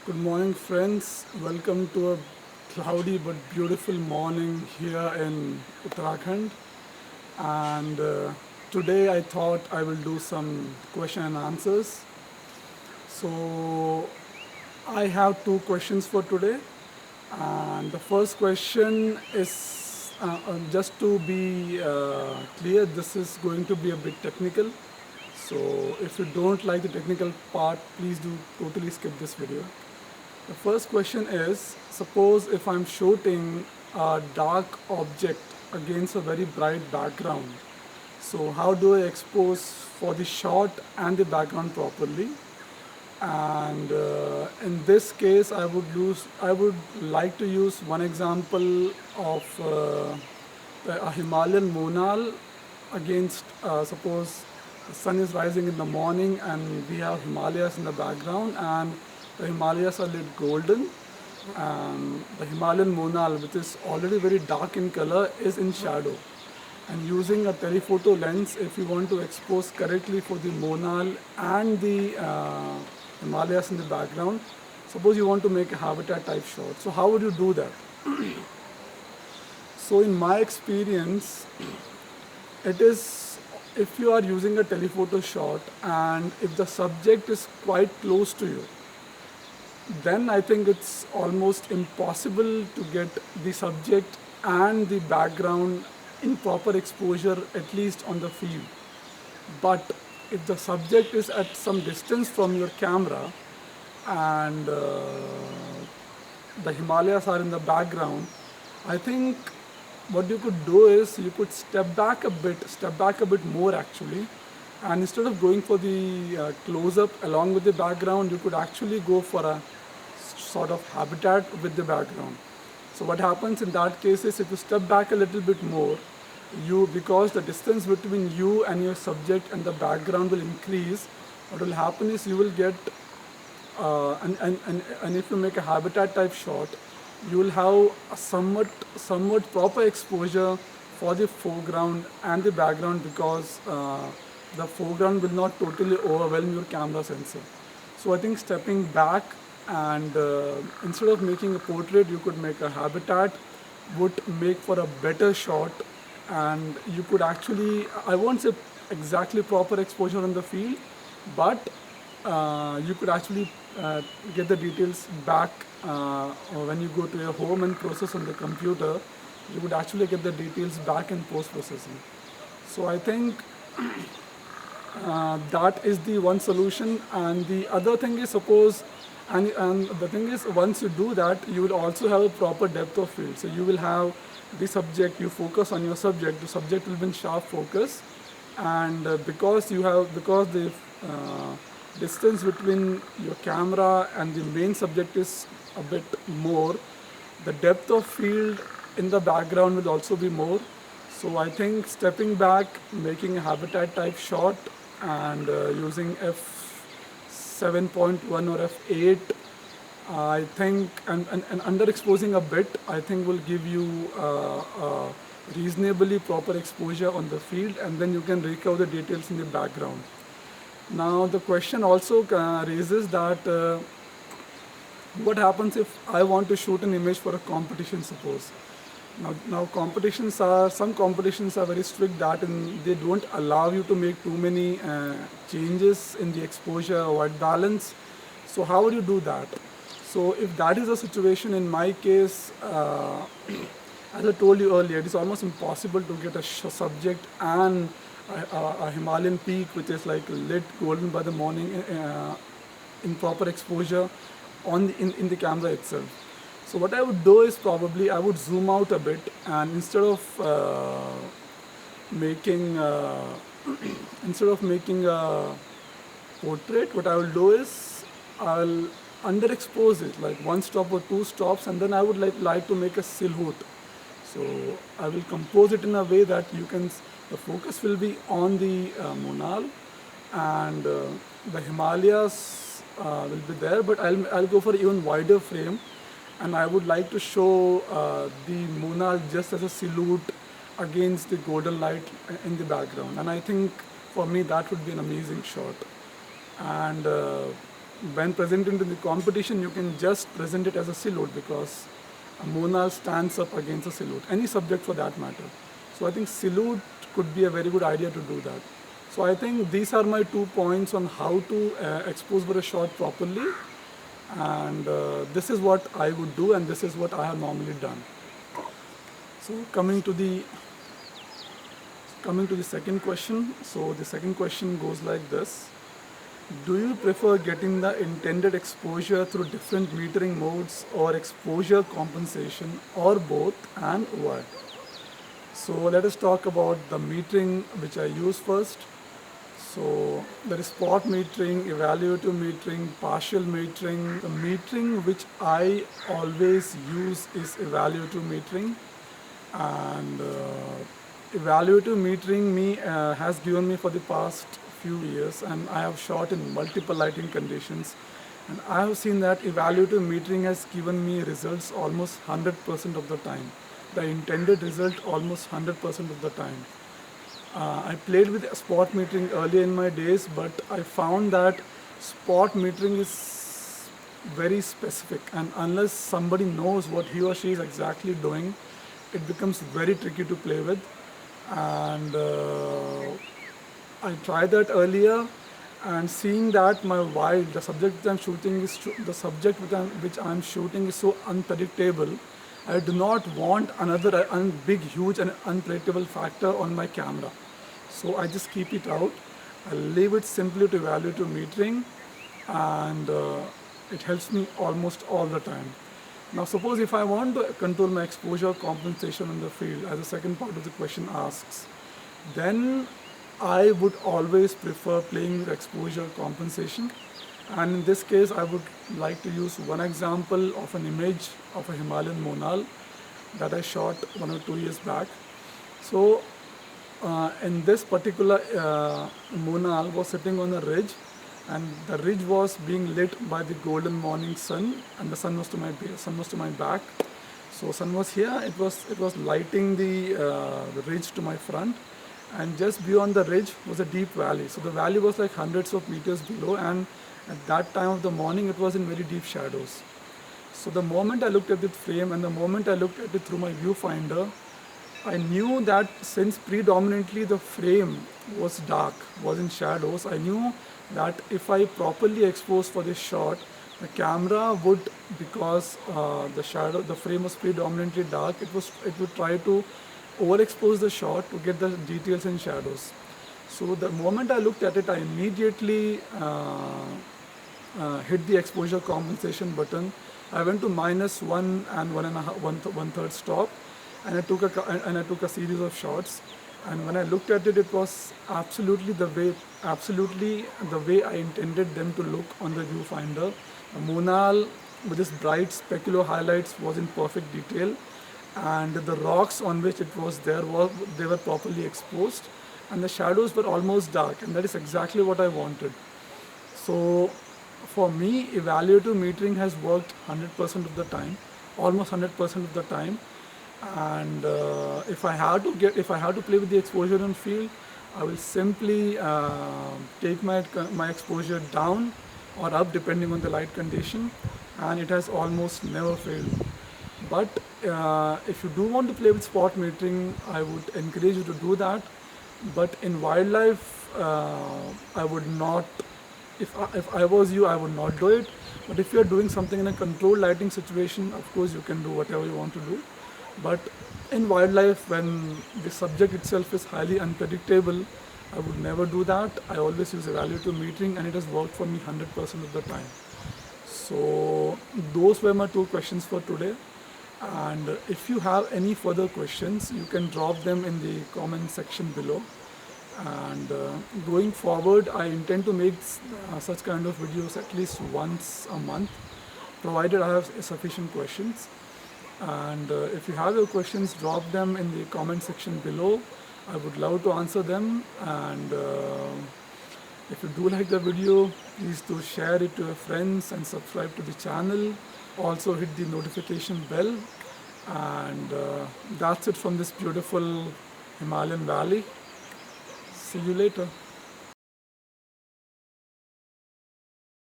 Good morning, friends. Welcome to a cloudy but beautiful morning here in Uttarakhand. And today I thought I will do some question and answers. So I have two questions for today. And the first question is just to be clear, this is going to be a bit technical. So if you don't like the technical part, please do totally skip this video. The first question is, suppose if I'm shooting a dark object against a very bright background. So how do I expose for the shot and the background properly? And in this case, I would like to use one example of a Himalayan monal against, suppose the sun is rising in the morning and we have Himalayas in the background and the Himalayas are lit golden and the Himalayan monal, which is already very dark in color, is in shadow. And using a telephoto lens, if you want to expose correctly for the monal and the Himalayas in the background, suppose you want to make a habitat type shot. So how would you do that? So in my experience, it is if you are using a telephoto shot and if the subject is quite close to you, then I think it's almost impossible to get the subject and the background in proper exposure, at least on the field. But if the subject is at some distance from your camera and the Himalayas are in the background, I think what you could do is you could step back a bit more actually, and instead of going for the close up along with the background, you could actually go for a sort of habitat with the background. So what happens in that case is if you step back a little bit more, you because the distance between you and your subject and the background will increase, what will happen is you will get and if you make a habitat type shot, you will have a somewhat proper exposure for the foreground and the background because the foreground will not totally overwhelm your camera sensor. So I think stepping back and instead of making a portrait, you could make a habitat would make for a better shot, and you could actually, I won't say exactly proper exposure on the field, but you could actually get the details back when you go to your home and process on the computer. You would actually get the details back in post processing. So I think that is the one solution. And the other thing is, suppose, and the thing is, once you do that, you will also have a proper depth of field. So you will have the subject, you focus on your subject, the subject will be in sharp focus, and because the distance between your camera and the main subject is a bit more, the depth of field in the background will also be more. So I think stepping back, making a habitat type shot, and using f7.1 or f8, I think, and underexposing a bit, I think will give you reasonably proper exposure on the field, and then you can recover the details in the background. Now the question also raises that what happens if I want to shoot an image for a competition, suppose. Now some competitions are very strict that they don't allow you to make too many changes in the exposure or white balance. So how would you do that? So if that is the situation, in my case, as I told you earlier, it is almost impossible to get a subject and a Himalayan peak which is like lit golden by the morning in proper exposure in the camera itself. So what I would do is probably I would zoom out a bit, and instead of making a portrait, what I will do is I'll underexpose it like one stop or two stops, and then I would like to make a silhouette. So I will compose it in a way that the focus will be on the monal, and the Himalayas will be there, but I'll go for even wider frame, and I would like to show the monal just as a silhouette against the golden light in the background. And I think for me that would be an amazing shot. And when presenting in the competition, you can just present it as a silhouette because a monal stands up against a silhouette, any subject for that matter. So I think silhouette could be a very good idea to do that. So I think these are my 2 points on how to expose for a shot properly, and this is what I would do, and this is what I have normally done. So coming to the second question. So the second question goes like this: do you prefer getting the intended exposure through different metering modes or exposure compensation, or both, and why? So let us talk about the metering which I use first. So there is spot metering, evaluative metering, partial metering. The metering which I always use is evaluative metering, and evaluative metering has given me for the past few years, and I have shot in multiple lighting conditions, and I have seen that evaluative metering has given me results almost 100% of the time, the intended result almost 100% of the time. I played with spot metering earlier in my days, but I found that spot metering is very specific, and unless somebody knows what he or she is exactly doing, it becomes very tricky to play with. And I tried that earlier, and seeing that my wild, the subject which I'm shooting is the subject which I'm shooting is so unpredictable. I do not want another big, huge, and unpredictable factor on my camera. So I just keep it out. I leave it simply to evaluative metering, and it helps me almost all the time. Now, suppose if I want to control my exposure compensation in the field, as the second part of the question asks, then I would always prefer playing with exposure compensation. And in this case, I would like to use one example of an image of a Himalayan monal that I shot 1 or 2 years back. So, in this particular monal was sitting on a ridge, and the ridge was being lit by the golden morning sun, and the sun was to my back. So sun was here. It was lighting the ridge to my front, and just beyond the ridge was a deep valley. So the valley was like hundreds of meters below, and at that time of the morning, it was in very deep shadows. So the moment I looked at the frame and the moment I looked at it through my viewfinder, I knew that since predominantly the frame was dark, was in shadows, I knew that if I properly expose for this shot, the camera would, because the frame was predominantly dark, it would try to overexpose the shot to get the details in shadows. So the moment I looked at it, I immediately hit the exposure compensation button. I went to -1 and 1.5 stop, and I took a series of shots. And when I looked at it, it was absolutely the way I intended them to look on the viewfinder. The monal with its bright specular highlights was in perfect detail, and the rocks on which it was there they were properly exposed, and the shadows were almost dark, and that is exactly what I wanted. So for me, evaluative metering has worked 100% of the time, almost 100% of the time. And if I had to play with the exposure on field, I will simply take my exposure down or up depending on the light condition, and it has almost never failed. But if you do want to play with spot metering, I would encourage you to do that. But in wildlife, I would not. If I was you, I would not do it. But if you are doing something in a controlled lighting situation, of course you can do whatever you want to do. But in wildlife, when the subject itself is highly unpredictable, I would never do that. I always use evaluative metering, and it has worked for me 100% of the time. So those were my 2 questions for today. And if you have any further questions, you can drop them in the comment section below. And going forward, I intend to make such kind of videos at least once a month, provided I have sufficient questions. And if you have your questions, drop them in the comment section below. I would love to answer them. And if you do like the video, please do share it to your friends and subscribe to the channel. Also hit the notification bell. And that's it from this beautiful Himalayan valley. See you later.